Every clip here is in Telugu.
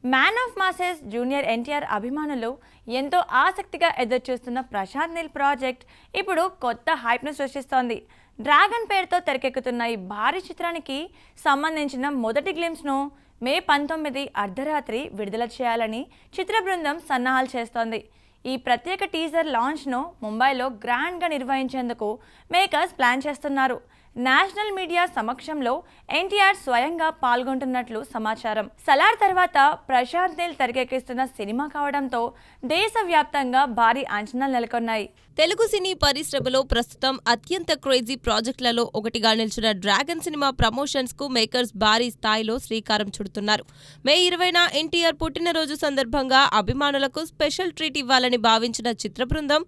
Man of masses junior NTR అభిమానులు ఎంతో ఆసక్తిగా ఎదురుచూస్తున్న ప్రశాంత్ నీల్ ప్రాజెక్ట్ ఇప్పుడు కొత్త హైప్ను సృష్టిస్తోంది. డ్రాగన్ పేరుతో తెరకెక్కుతున్న ఈ భారీ చిత్రానికి సంబంధించిన మొదటి గ్లింప్స్ను మే 19 అర్ధరాత్రి విడుదల చేయాలని చిత్ర బృందం సన్నాహాలు చేస్తోంది. ఈ ప్రత్యేక టీజర్ లాంచ్ను ముంబైలో గ్రాండ్గా నిర్వహించేందుకు మేకర్స్ ప్లాన్ చేస్తున్నారు. నేషనల్ మీడియా సమక్షంలో ఎన్టీఆర్ స్వయంగా పాల్గొంటున్నట్లు సమాచారం. సలార్ తర్వాత ప్రశాంత్ నీల్ తెరకెక్కిస్తున్న సినిమా కావడంతో దేశవ్యాప్తంగా భారీ అంచనాలు నెలకొన్నాయి. తెలుగు సినీ పరిశ్రమలో ప్రస్తుతం అత్యంత క్రేజీ ప్రాజెక్టులలో ఒకటిగా నిలిచిన డ్రాగన్ సినిమా ప్రమోషన్స్ కు మేకర్స్ భారీ స్థాయిలో శ్రీకారం చుడుతున్నారు. మే 20న ఎన్టీఆర్ పుట్టినరోజు సందర్భంగా అభిమానులకు స్పెషల్ ట్రీట్ ఇవ్వాలని భావించిన చిత్ర బృందం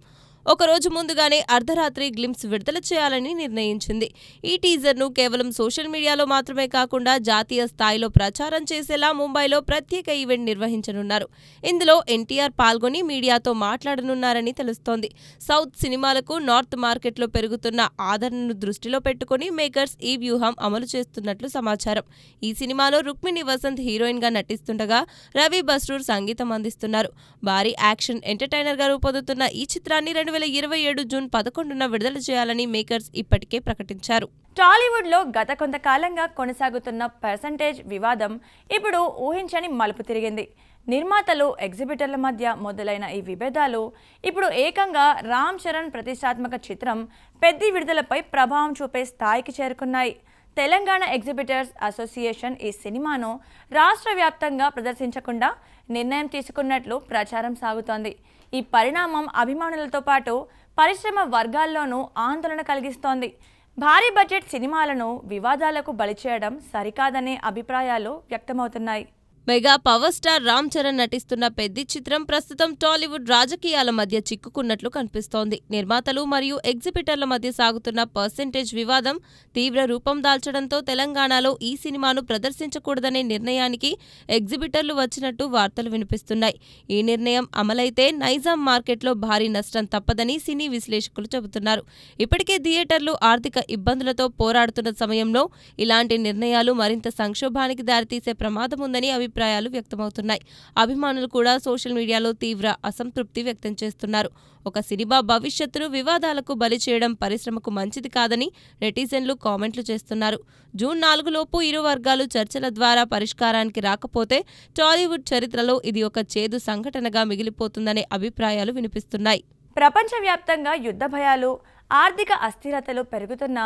ఒకరోజు ముందుగానే అర్ధరాత్రి గ్లింప్స్ విడుదల చేయాలని నిర్ణయించింది. ఈ టీజర్ను కేవలం సోషల్ మీడియాలో మాత్రమే కాకుండా జాతీయ స్థాయిలో ప్రచారం చేసేలా ముంబైలో ప్రత్యేక ఈవెంట్ నిర్వహించనున్నారు. ఇందులో ఎన్టీఆర్ పాల్గొని మీడియాతో మాట్లాడనున్నారని తెలుస్తోంది. సౌత్ సినిమాలకు నార్త్ మార్కెట్లో పెరుగుతున్న ఆదరణను దృష్టిలో పెట్టుకుని మేకర్స్ ఈ వ్యూహం అమలు చేస్తున్నట్లు సమాచారం. ఈ సినిమాలో రుక్మిణి వసంత్ హీరోయిన్ గా నటిస్తుండగా రవి బస్రూర్ సంగీతం అందిస్తున్నారు. భారీ యాక్షన్ ఎంటర్టైనర్ గా రూపొందుతున్న ఈ చిత్రాన్ని 2027 జూన్ 11న విడుదల చేయాలని మేకర్స్ ఇప్పటికే ప్రకటించారు. టాలీవుడ్ లో గత కొంతకాలంగా కొనసాగుతున్న పర్సంటేజ్ వివాదం ఇప్పుడు ఊహించని మలుపు తిరిగింది. నిర్మాతలు ఎగ్జిబిటర్ల మధ్య మొదలైన ఈ విభేదాలు ఇప్పుడు ఏకంగా రామ్ చరణ్ ప్రతిష్టాత్మక చిత్రం పెద్ది విడుదలపై ప్రభావం చూపే స్థాయికి చేరుకున్నాయి. తెలంగాణ ఎగ్జిబిటర్స్ అసోసియేషన్ ఈ సినిమాను రాష్ట్ర వ్యాప్తంగా ప్రదర్శించకుండా నిర్ణయం తీసుకున్నట్లు ప్రచారం సాగుతోంది. ఈ పరిణామం అభిమానులతో పాటు పరిశ్రమ వర్గాల్లోనూ ఆందోళన కలిగిస్తోంది. భారీ బడ్జెట్ సినిమాలను వివాదాలకు బలి చేయడం సరికాదనే అభిప్రాయాలు వ్యక్తమవుతున్నాయి. Mega power star Ram Charan నటిస్తున్న పెద్ది చిత్రం ప్రస్తుతం టాలీవుడ్ రాజకీయాల మధ్య చిక్కుకున్నట్లు కనిపిస్తోంది. నిర్మాతలు మరియు ఎగ్జిబిటర్ల మధ్య సాగుతున్న పర్సెంటేజ్ వివాదం తీవ్ర రూపం దాల్చడంతో తెలంగాణలో ఈ సినిమాను ప్రదర్శించకూడదనే నిర్ణయానికి ఎగ్జిబిటర్లు వచ్చినట్టు వార్తలు వినిపిస్తున్నాయి. ఈ నిర్ణయం అమలైతే నైజాం మార్కెట్లో భారీ నష్టం తప్పదని సినీ విశ్లేషకులు చెబుతున్నారు. ఇప్పటికే థియేటర్లు ఆర్థిక ఇబ్బందులతో పోరాడుతున్న సమయంలో ఇలాంటి నిర్ణయాలు మరింత సంక్షోభానికి దారితీసే ప్రమాదం ఉందని అభిప్రాయాలు వ్యక్తమవుతున్నాయి. అభిమానులు కూడా సోషల్ మీడియాలో తీవ్ర అసంతృప్తి వ్యక్తం చేస్తున్నారు. ఒక సినిమా భవిష్యత్తును వివాదాలకు బలి చేయడం పరిశ్రమకు మంచిది కాదని నెటిజన్లు కామెంట్లు చేస్తున్నారు. జూన్ 4 లోపు ఇరు వర్గాలు చర్చల ద్వారా పరిష్కారానికి రాకపోతే టాలీవుడ్ చరిత్రలో ఇది ఒక చేదు సంఘటనగా మిగిలిపోతుందనే అభిప్రాయాలు వినిపిస్తున్నాయి. ప్రపంచవ్యాప్తంగా యుద్ధ భయాలు, ఆర్థిక అస్థిరతలు పెరుగుతున్న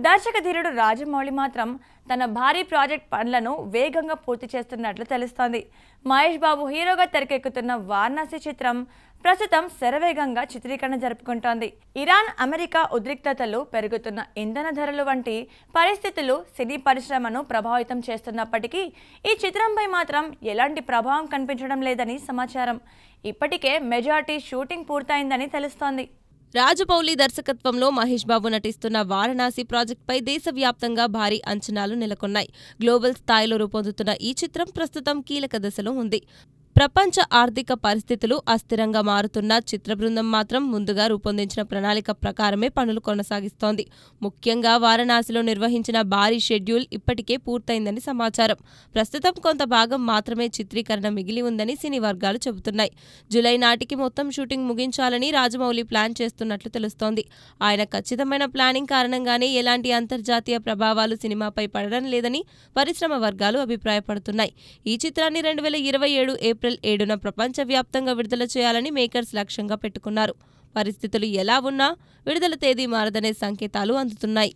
దర్శకధీరుడు రాజమౌళి మాత్రం తన భారీ ప్రాజెక్ట్ పనులను వేగంగా పూర్తి చేస్తున్నట్లు తెలుస్తోంది. మహేష్ బాబు హీరోగా తెరకెక్కుతున్న వారణాసి చిత్రం ప్రస్తుతం శరవేగంగా చిత్రీకరణ జరుపుకుంటోంది. ఇరాన్, అమెరికా ఉద్రిక్తతలు, పెరుగుతున్న ఇంధన ధరలు వంటి పరిస్థితులు సినీ పరిశ్రమను ప్రభావితం చేస్తున్నప్పటికీ ఈ చిత్రంపై మాత్రం ఎలాంటి ప్రభావం కనిపించడం లేదని సమాచారం. ఇప్పటికే మెజారిటీ షూటింగ్ పూర్తయిందని తెలుస్తోంది. రాజమౌళి దర్శకత్వంలో మహేష్ బాబు నటిస్తున్న వారణాసి ప్రాజెక్టుపై దేశవ్యాప్తంగా భారీ అంచనాలు నెలకొన్నాయి. గ్లోబల్ స్థాయిలో రూపొందుతున్న ఈ చిత్రం ప్రస్తుతం కీలక దశలో ఉంది. ప్రపంచ ఆర్థిక పరిస్థితులు అస్థిరంగా మారుతున్న చిత్ర బృందం మాత్రం ముందుగా రూపొందించిన ప్రణాళిక ప్రకారమే పనులు కొనసాగిస్తోంది. ముఖ్యంగా వారణాసిలో నిర్వహించిన భారీ షెడ్యూల్ ఇప్పటికే పూర్తయిందని సమాచారం. ప్రస్తుతం కొంత భాగం మాత్రమే చిత్రీకరణ మిగిలి ఉందని సినీ వర్గాలు చెబుతున్నాయి. జూలై నాటికి మొత్తం షూటింగ్ ముగించాలని రాజమౌళి ప్లాన్ చేస్తున్నట్లు తెలుస్తోంది. ఆయన ఖచ్చితమైన ప్లానింగ్ కారణంగానే ఎలాంటి అంతర్జాతీయ ప్రభావాలు సినిమాపై పడడం లేదని పరిశ్రమ వర్గాలు అభిప్రాయపడుతున్నాయి. ఈ చిత్రాన్ని 2027 ఏప్రిల్ 7న ప్రపంచవ్యాప్తంగా విడుదల చేయాలని మేకర్స్ లక్ష్యంగా పెట్టుకున్నారు. పరిస్థితులు ఎలా ఉన్నా విడుదల తేదీ మారదనే సంకేతాలు అందుతున్నాయి.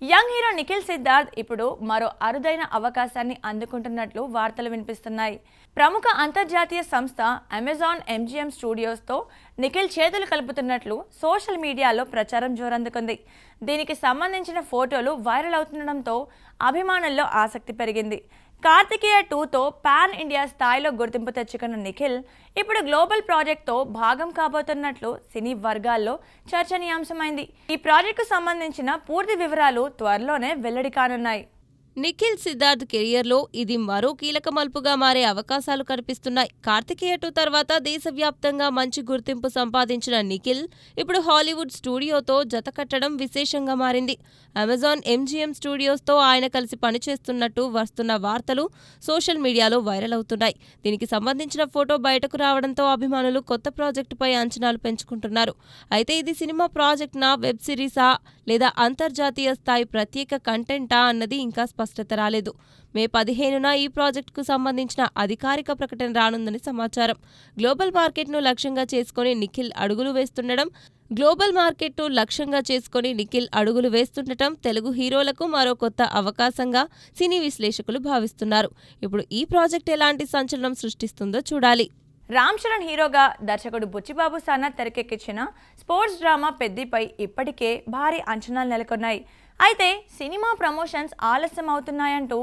యంగ్ హీరో నిఖిల్ సిద్ధార్థ్ ఇప్పుడు మరో అరుదైన అవకాశాన్ని అందుకుంటున్నట్లు వార్తలు వినిపిస్తున్నాయి. ప్రముఖ అంతర్జాతీయ సంస్థ అమెజాన్ MGM స్టూడియోస్తో నిఖిల్ చేతులు కలుపుతున్నట్లు సోషల్ మీడియాలో ప్రచారం జోరందుకుంది. దీనికి సంబంధించిన ఫోటోలు వైరల్ అవుతుండడంతో అభిమానుల్లో ఆసక్తి పెరిగింది. కార్తికేయ 2తో పాన్ ఇండియా స్థాయిలో గుర్తింపు తెచ్చుకున్న నిఖిల్ ఇప్పుడు గ్లోబల్ ప్రాజెక్ట్తో భాగం కాబోతున్నట్లు సినీ వర్గాల్లో చర్చనీయాంశమైంది. ఈ ప్రాజెక్టుకు సంబంధించిన పూర్తి వివరాలు త్వరలోనే వెల్లడి కానున్నాయి. నిఖిల్ సిద్ధార్థ్ కెరియర్లో ఇది మరో కీలక మలుపుగా మారే అవకాశాలు కనిపిస్తున్నాయి. కార్తికేయ 2 తర్వాత దేశవ్యాప్తంగా మంచి గుర్తింపు సంపాదించిన నిఖిల్ ఇప్పుడు హాలీవుడ్ స్టూడియోతో జతకట్టడం విశేషంగా మారింది. అమెజాన్ MGM స్టూడియోస్తో ఆయన కలిసి పనిచేస్తున్నట్టు వస్తున్న వార్తలు సోషల్ మీడియాలో వైరల్ అవుతున్నాయి. దీనికి సంబంధించిన ఫోటో బయటకు రావడంతో అభిమానులు కొత్త ప్రాజెక్టుపై అంచనాలు పెంచుకుంటున్నారు. అయితే ఇది సినిమా ప్రాజెక్ట్నా, వెబ్ సిరీసా లేదా అంతర్జాతీయ స్థాయి ప్రత్యేక కంటెంటా అన్నది ఇంకా స్పష్టత రాలేదు. మే 15న ఈ ప్రాజెక్టుకు సంబంధించిన అధికారిక ప్రకటన రానుందని సమాచారం. గ్లోబల్ మార్కెట్ను లక్ష్యంగా చేసుకుని నిఖిల్ అడుగులు వేస్తుండటం తెలుగు హీరోలకు మరో కొత్త అవకాశంగా సినీ విశ్లేషకులు భావిస్తున్నారు. ఇప్పుడు ఈ ప్రాజెక్ట్ ఎలాంటి సంచలనం సృష్టిస్తుందో చూడాలి. రామ్ చరణ్ హీరోగా దర్శకుడు బుచ్చిబాబు సానా తెరకెక్కించిన స్పోర్ట్స్ డ్రామా పెద్దిపై ఇప్పటికే భారీ అంచనాలు నెలకొన్నాయి. అయితే సినిమా ప్రమోషన్స్ ఆలస్యం అవుతున్నాయంటూ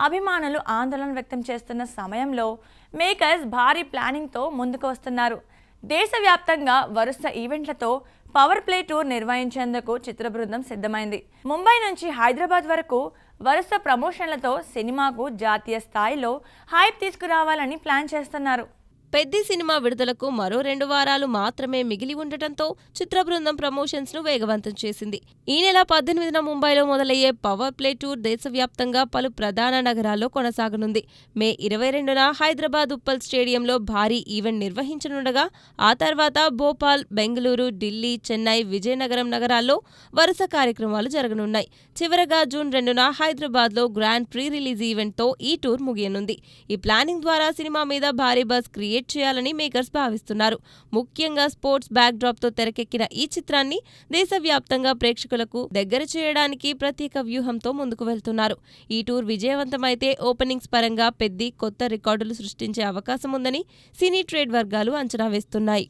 అభిమానులు ఆందోళన వ్యక్తం చేస్తున్న సమయంలో మేకర్స్ భారీ ప్లానింగ్తో ముందుకు వస్తున్నారు. దేశవ్యాప్తంగా వరుస ఈవెంట్లతో పవర్ ప్లే టూర్ నిర్వహించేందుకు చిత్ర బృందం సిద్ధమైంది. ముంబై నుంచి హైదరాబాద్ వరకు వరుస ప్రమోషన్లతో సినిమాకు జాతీయ స్థాయిలో హైప్ తీసుకురావాలని ప్లాన్ చేస్తున్నారు. పెద్ది సినిమా విడుదలకు మరో 2 వారాలు మాత్రమే మిగిలి ఉండటంతో చిత్ర బృందం ప్రమోషన్స్ ను వేగవంతం చేసింది. ఈ నెల 18న ముంబైలో మొదలయ్యే పవర్ ప్లే టూర్ దేశవ్యాప్తంగా పలు ప్రధాన నగరాల్లో కొనసాగనుంది. మే 22న హైదరాబాద్ ఉప్పల్ స్టేడియంలో భారీ ఈవెంట్ నిర్వహించనుండగా ఆ తర్వాత భోపాల్, బెంగళూరు, ఢిల్లీ, చెన్నై, విజయనగరం నగరాల్లో వరుస కార్యక్రమాలు జరగనున్నాయి. చివరగా జూన్ 2న హైదరాబాద్లో గ్రాండ్ ప్రీ రిలీజ్ ఈవెంట్తో ఈ టూర్ ముగియనుంది. ఈ ప్లానింగ్ ద్వారా సినిమా మీద భారీ బజ్ క్రియేట్ చేయాలని మేకర్స్ భావిస్తున్నారు. ముఖ్యంగా స్పోర్ట్స్ బ్యాక్ డ్రాప్ తో తెరకెక్కిన ఈ చిత్రాన్ని దేశవ్యాప్తంగా ప్రేక్షకులకు దగ్గర చేయడానికి ప్రత్యేక వ్యూహంతో ముందుకు వెళ్తున్నారు. ఈ టూర్ విజయవంతమైతే ఓపెనింగ్స్ పరంగా పెద్ది కొత్త రికార్డులు సృష్టించే అవకాశం ఉందని సినీ ట్రేడ్ వర్గాలు అంచనా వేస్తున్నాయి.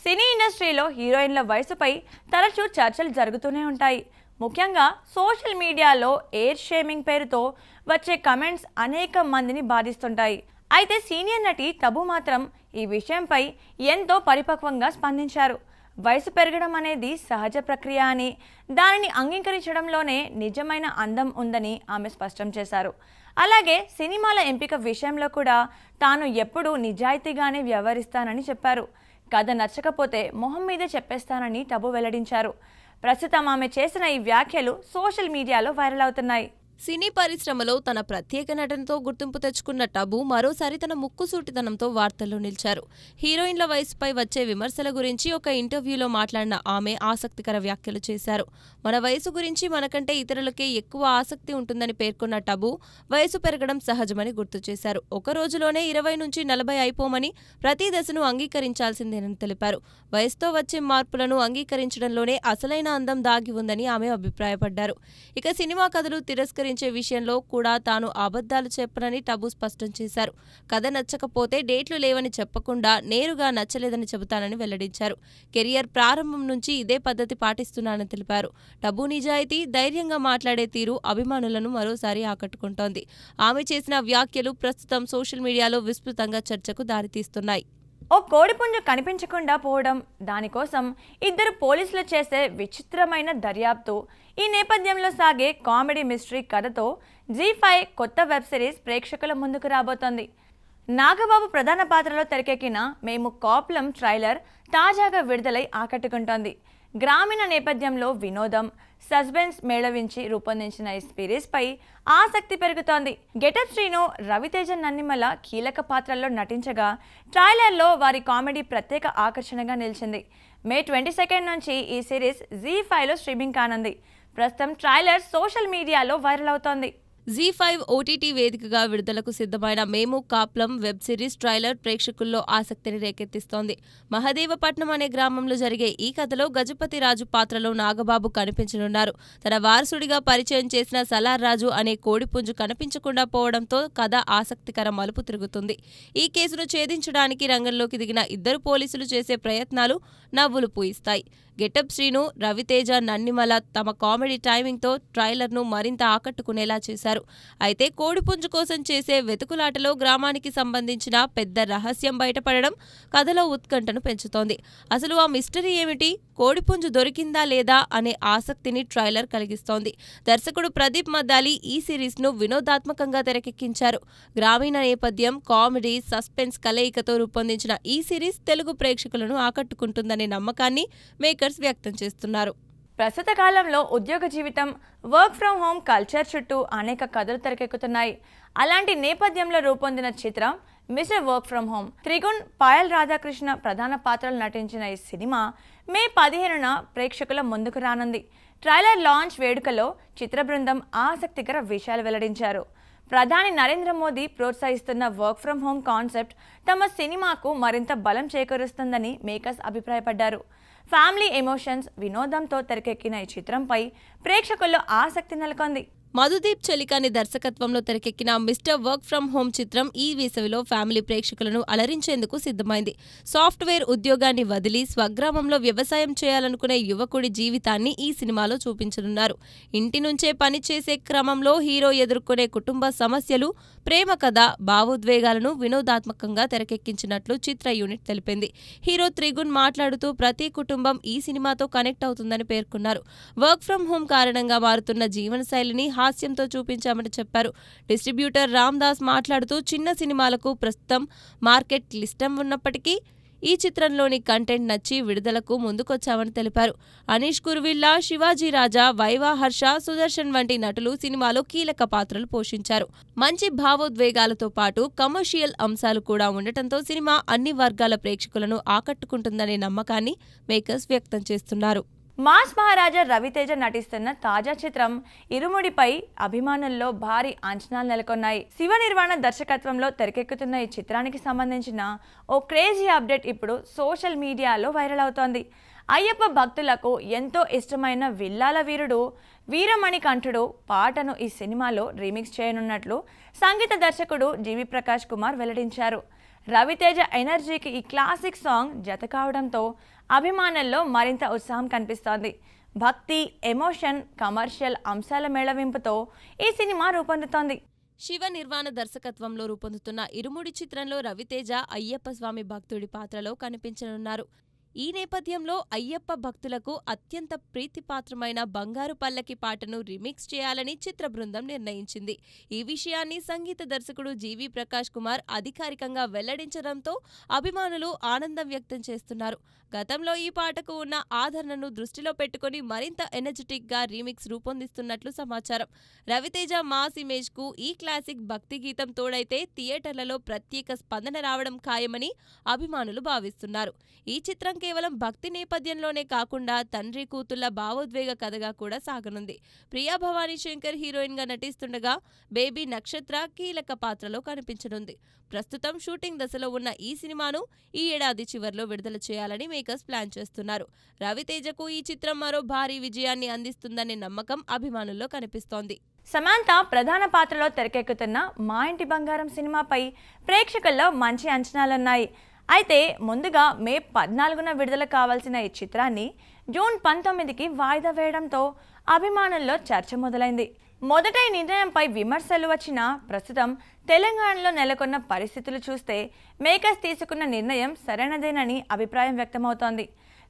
సినీ ఇండస్ట్రీలో హీరోయిన్ల వయసుపై తరచూ చర్చలు జరుగుతూనే ఉంటాయి. ముఖ్యంగా సోషల్ మీడియాలో ఏజ్ షేమింగ్ పేరుతో వచ్చే కమెంట్స్ అనేక మందిని బాధిస్తుంటాయి. అయితే సీనియర్ నటి టబు మాత్రం ఈ విషయంపై ఎంతో పరిపక్వంగా స్పందించారు. వయసు పెరగడం అనేది సహజ ప్రక్రియ అని, దానిని అంగీకరించడంలోనే నిజమైన అందం ఉందని ఆమె స్పష్టం చేశారు. అలాగే సినిమాల ఎంపిక విషయంలో కూడా తాను ఎప్పుడూ నిజాయితీగానే వ్యవహరిస్తానని చెప్పారు. కథ నచ్చకపోతే మొహం మీదే చెప్పేస్తానని టబు వెల్లడించారు. ప్రస్తుతం ఆమె చేసిన ఈ వ్యాఖ్యలు సోషల్ మీడియాలో వైరల్ అవుతున్నాయి. సినీ పరిశ్రమలో తన ప్రత్యేక నటనతో గుర్తింపు తెచ్చుకున్న టబు మరోసారి తన ముక్కుసూటితనంతో వార్తల్లో నిలిచారు. హీరోయిన్ల వయసుపై వచ్చే విమర్శల గురించి ఒక ఇంటర్వ్యూలో మాట్లాడిన ఆమె ఆసక్తికర వ్యాఖ్యలు చేశారు. మన వయసు గురించి మనకంటే ఇతరులకే ఎక్కువ ఆసక్తి ఉంటుందని పేర్కొన్న టబు వయసు పెరగడం సహజమని గుర్తు చేశారు. ఒక రోజులోనే 20 నుంచి 40 అయిపోమని, ప్రతి దశను అంగీకరించాల్సిందేనని తెలిపారు. వయసుతో వచ్చే మార్పులను అంగీకరించడంలోనే అసలైన అందం దాగి ఉందని ఆమె అభిప్రాయపడ్డారు. ఇక సినిమా కథలు తిరస్కరించే విషయంలో కూడా తాను అబద్ధాలు చెప్పనని టబు స్పష్టం చేశారు. కథ నచ్చకపోతే డేట్లు లేవని చెప్పకుండా నేరుగా నచ్చలేదని చెబుతానని వెల్లడించారు. కెరియర్ ప్రారంభం నుంచి ఇదే పద్ధతి పాటిస్తున్నానని తెలిపారు. టబు నిజాయితీ, ధైర్యంగా మాట్లాడే తీరు అభిమానులను మరోసారి ఆకట్టుకుంటోంది. ఆమె చేసిన వ్యాఖ్యలు ప్రస్తుతం సోషల్ మీడియాలో విస్తృతంగా చర్చకు దారితీస్తున్నాయి. ఓ కోడిపుంజు కనిపించకుండా పోవడం, దానికోసం 2 పోలీసులు చేసే విచిత్రమైన దర్యాప్తు, ఈ నేపథ్యంలో సాగే కామెడీ మిస్టరీ కథతో జీ5 కొత్త వెబ్ సిరీస్ ప్రేక్షకుల ముందుకు రాబోతోంది. నాగబాబు ప్రధాన పాత్రలో తెరకెక్కిన మేము కాప్లం ట్రైలర్ తాజాగా విడుదలై ఆకట్టుకుంటోంది. గ్రామీణ నేపథ్యంలో వినోదం, సస్పెన్స్ మేళవించి రూపొందించిన ఈ సిరీస్పై ఆసక్తి పెరుగుతోంది. గెటప్ శ్రీను, రవితేజ నన్నిమల కీలక పాత్రల్లో నటించగా ట్రైలర్లో వారి కామెడీ ప్రత్యేక ఆకర్షణగా నిలిచింది. మే 22 నుంచి ఈ సిరీస్ జీ5లో స్ట్రీమింగ్ కానుంది. ప్రస్తుతం ట్రైలర్ సోషల్ మీడియాలో వైరల్ అవుతోంది. జీ5 ఓటీటీ వేదికగా విడుదలకు సిద్ధమైన మేము కాప్లం వెబ్ సిరీస్ ట్రైలర్ ప్రేక్షకుల్లో ఆసక్తిని రేకెత్తిస్తోంది. మహదేవపట్నం అనే గ్రామంలో జరిగే ఈ కథలో గజపతి రాజు పాత్రలో నాగబాబు కనిపించనున్నారు. తన వారసుడిగా పరిచయం చేసిన సలార్ రాజు అనే కోడిపుంజు కనిపించకుండా పోవడంతో కథ ఆసక్తికర మలుపు తిరుగుతుంది. ఈ కేసును ఛేదించడానికి రంగంలోకి దిగిన 2 పోలీసులు చేసే ప్రయత్నాలు నవ్వులు పూయిస్తాయి. గెటప్ శ్రీను, రవితేజ నన్నిమల తమ కామెడీ టైమింగ్తో ట్రైలర్ను మరింత ఆకట్టుకునేలా చేశారు. చేశారు. అయితే కోడిపుంజు కోసం చేసే వెతుకులాటలో గ్రామానికి సంబంధించిన పెద్ద రహస్యం బయటపడడం కథలో ఉత్కంఠను పెంచుతోంది. అసలు ఆ మిస్టరీ ఏమిటి, కోడిపుంజు దొరికిందా లేదా అనే ఆసక్తిని ట్రైలర్ కలిగిస్తోంది. దర్శకుడు ప్రదీప్ మద్దాలి ఈ సిరీస్ ను వినోదాత్మకంగా తెరకెక్కించారు. గ్రామీణ నేపథ్యం, కామెడీ, సస్పెన్స్ కలయికతో రూపొందించిన ఈ సిరీస్ తెలుగు ప్రేక్షకులను ఆకట్టుకుంటుందనే నమ్మకాన్ని మేకర్స్ వ్యక్తం చేస్తున్నారు. ప్రస్తుత కాలంలో ఉద్యోగ జీవితం, వర్క్ ఫ్రం హోమ్ కల్చర్ చుట్టూ అనేక కథలు తెరకెక్కుతున్నాయి. అలాంటి నేపథ్యంలో రూపొందిన చిత్రం mister work from home. Trigun, Payal Radhakrishna ప్రధాన పాత్రలు నటించిన ఈ సినిమా మే 15న ప్రేక్షకుల ముందుకు రానుంది. ట్రైలర్ లాంచ్ వేడుకలో చిత్ర బృందం ఆసక్తికర విషయాలు వెల్లడించారు. ప్రధాని నరేంద్ర మోదీ ప్రోత్సహిస్తున్న వర్క్ ఫ్రం హోమ్ కాన్సెప్ట్ తమ సినిమాకు మరింత బలం చేకూరుస్తుందని మేకర్స్ అభిప్రాయపడ్డారు. ఫ్యామిలీ ఎమోషన్స్, వినోదంతో తెరకెక్కిన ఈ చిత్రంపై ప్రేక్షకుల్లో ఆసక్తి నెలకొంది. మధుదీప్ చలికాని దర్శకత్వంలో తెరకెక్కిన మిస్టర్ వర్క్ ఫ్రం హోమ్ చిత్రం ఈ వేసవిలో ఫ్యామిలీ ప్రేక్షకులను అలరించేందుకు సిద్ధమైంది. సాఫ్ట్వేర్ ఉద్యోగాన్ని వదిలి స్వగ్రామంలో వ్యవసాయం చేయాలనుకునే యువకుడి జీవితాన్ని ఈ సినిమాలో చూపించనున్నారు. ఇంటి నుంచే పనిచేసే క్రమంలో హీరో ఎదుర్కొనే కుటుంబ సమస్యలు, ప్రేమ కథ, భావోద్వేగాలను వినోదాత్మకంగా తెరకెక్కించినట్లు చిత్ర యూనిట్ తెలిపింది. హీరో త్రిగుణ్ మాట్లాడుతూ ప్రతి కుటుంబం ఈ సినిమాతో కనెక్ట్ అవుతుందని పేర్కొన్నారు. వర్క్ ఫ్రం హోమ్ కారణంగా మారుతున్న జీవనశైలిని హాస్యంతో చూపించామని చెప్పారు. డిస్ట్రిబ్యూటర్ రామ్ దాస్ మాట్లాడుతూ చిన్న సినిమాలకు ప్రస్తుతం మార్కెట్ లిస్టం ఉన్నప్పటికీ ఈ చిత్రంలోని కంటెంట్ నచ్చి విడుదలకు ముందుకొచ్చామని తెలిపారు. అనీష్ కుర్విల్లా, శివాజీ రాజా, వైవా హర్ష, సుదర్శన్ వంటి నటులు సినిమాలో కీలక పాత్రలు పోషించారు. మంచి భావోద్వేగాలతో పాటు కమర్షియల్ అంశాలు కూడా ఉండటంతో సినిమా అన్ని వర్గాల ప్రేక్షకులను ఆకట్టుకుంటుందనే నమ్మకాన్ని మేకర్స్ వ్యక్తం చేస్తున్నారు. మాస్ మహారాజా రవితేజ నటిస్తున్న తాజా చిత్రం ఇరుముడిపై అభిమానుల్లో భారీ అంచనాలు నెలకొన్నాయి. శివ నిర్వాణ దర్శకత్వంలో తెరకెక్కుతున్న ఈ చిత్రానికి సంబంధించిన ఓ క్రేజీ అప్డేట్ ఇప్పుడు సోషల్ మీడియాలో వైరల్ అవుతోంది. అయ్యప్ప భక్తులకు ఎంతో ఇష్టమైన విల్లాల వీరుడు వీరమణికంఠుడు పాటను ఈ సినిమాలో రీమిక్స్ చేయనున్నట్లు సంగీత దర్శకుడు జీవి ప్రకాష్ కుమార్ వెల్లడించారు. రవితేజ ఎనర్జీకి ఈ క్లాసిక్ సాంగ్ జత కావడంతో అభిమానుల్లో మరింత ఉత్సాహం కనిపిస్తోంది. భక్తి, ఎమోషన్, కమర్షియల్ అంశాల మేళవింపుతో ఈ సినిమా రూపొందుతోంది. శివ నిర్వాణ దర్శకత్వంలో రూపొందుతున్న ఇరుముడి చిత్రంలో రవితేజ అయ్యప్ప స్వామి భక్తుడి పాత్రలో కనిపించనున్నారు. ఈ నేపథ్యంలో అయ్యప్ప భక్తులకు అత్యంత ప్రీతిపాత్రమైన బంగారు పల్లకి పాటను రీమిక్స్ చేయాలని చిత్ర బృందం నిర్ణయించింది. ఈ విషయాన్ని సంగీత దర్శకుడు జీవి ప్రకాష్ కుమార్ అధికారికంగా వెల్లడించడంతో అభిమానులు ఆనందం వ్యక్తం చేస్తున్నారు. గతంలో ఈ పాటకు ఉన్న ఆదరణను దృష్టిలో పెట్టుకుని మరింత ఎనర్జెటిక్ గా రీమిక్స్ రూపొందిస్తున్నట్లు సమాచారం. రవితేజ మాస్ ఇమేజ్ కు ఈ క్లాసిక్ భక్తి గీతం తోడైతే థియేటర్లలో ప్రత్యేక స్పందన రావడం ఖాయమని అభిమానులు భావిస్తున్నారు. ఈ చిత్రం కేవలం భక్తి నేపథ్యంలోనే కాకుండా తండ్రి కూతుళ్ల భావోద్వేగ కథగా కూడా సాగనుంది. ప్రియా భవానీ శంకర్ హీరోయిన్ గా నటిస్తుండగా బేబీ నక్షత్ర కీలక పాత్రలో కనిపించనుంది. ప్రస్తుతం షూటింగ్ దశలో ఉన్న ఈ సినిమాను ఈ ఏడాది చివర్లో విడుదల చేయాలని మేకర్స్ ప్లాన్ చేస్తున్నారు. రవితేజకు ఈ చిత్రం మరో భారీ విజయాన్ని అందిస్తుందనే నమ్మకం అభిమానుల్లో కనిపిస్తోంది. సమాంత ప్రధాన పాత్రలో తెరకెక్కుతున్న మా ఇంటి బంగారం సినిమాపై ప్రేక్షకుల్లో మంచి అంచనాలున్నాయి. అయితే ముందుగా మే 14న విడుదల కావాల్సిన ఈ చిత్రాన్ని జూన్ 19కి వాయిదా వేయడంతో అభిమానుల్లో చర్చ మొదలైంది. మొదట ఈ నిర్ణయంపై విమర్శలు వచ్చినా ప్రస్తుతం తెలంగాణలో నెలకొన్న పరిస్థితులు చూస్తే మేకర్స్ తీసుకున్న నిర్ణయం సరైనదేనని అభిప్రాయం వ్యక్తమవుతోంది.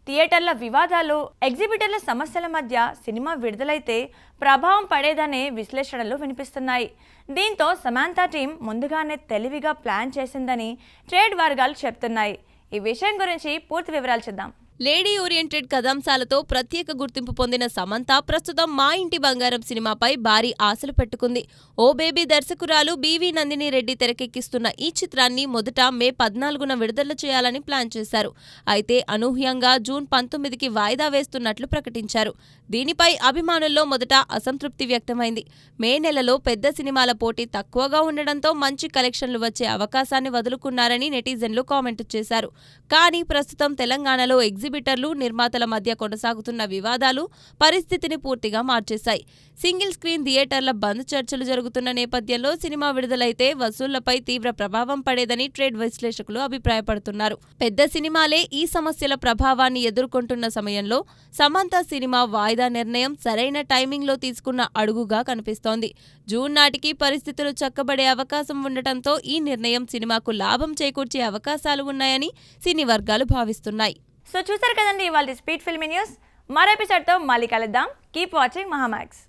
థియేటర్ల వివాదాలు, ఎగ్జిబిటర్ల సమస్యల మధ్య సినిమా విడుదలైతే ప్రభావం పడేదనే విశ్లేషణలు వినిపిస్తున్నాయి. దీంతో సమాంత టీం ముందుగానే తెలివిగా ప్లాన్ చేసిందని ట్రేడ్ వర్గాలు చెప్తున్నాయి. ఈ విషయం గురించి పూర్తి వివరాలు చూద్దాం. లేడీ ఓరియంటెడ్ కథాంశాలతో ప్రత్యేక గుర్తింపు పొందిన సమంత ప్రస్తుతం మా ఇంటి బంగారం సినిమాపై భారీ ఆశలు పెట్టుకుంది. ఓ బేబీ దర్శకురాలు బివి నందిని రెడ్డి తెరకెక్కిస్తున్న ఈ చిత్రాన్ని మొదట మే 14న విడుదల చేయాలని ప్లాన్ చేశారు. అయితే అనూహ్యంగా జూన్ 19కి వాయిదా వేస్తున్నట్లు ప్రకటించారు. దీనిపై అభిమానుల్లో మొదట అసంతృప్తి వ్యక్తమైంది. మే నెలలో పెద్ద సినిమాల పోటీ తక్కువగా ఉండడంతో మంచి కలెక్షన్లు వచ్చే అవకాశాన్ని వదులుకున్నారని నెటిజన్లు కామెంట్ చేశారు. కానీ ప్రస్తుతం తెలంగాణలో ఎగ్జిబిటర్లు, నిర్మాతల మధ్య కొనసాగుతున్న వివాదాలు పరిస్థితిని పూర్తిగా మార్చేశాయి. సింగిల్ స్క్రీన్ థియేటర్ల బంద్ చర్చలు జరుగుతున్న నేపథ్యంలో సినిమా విడుదలైతే వసూళ్లపై తీవ్ర ప్రభావం పడేదని ట్రేడ్ విశ్లేషకులు అభిప్రాయపడుతున్నారు. పెద్ద సినిమాలే ఈ సమస్యల ప్రభావాన్ని ఎదుర్కొంటున్న సమయంలో సమంత సినిమా వాయిదా నిర్ణయం సరైన టైమింగ్లో తీసుకున్న అడుగుగా కనిపిస్తోంది. జూన్ నాటికి పరిస్థితులు చక్కబడే అవకాశం ఉండటంతో ఈ నిర్ణయం సినిమాకు లాభం చేకూర్చే అవకాశాలు ఉన్నాయని సినీ వర్గాలు భావిస్తున్నాయి. సో చూసారు కదండి ఇవాళ స్పీడ్ ఫిల్మీ న్యూస్. మరో ఎపిసోడ్తో మళ్ళీ కలుద్దాం. Keep watching Mahaa Max.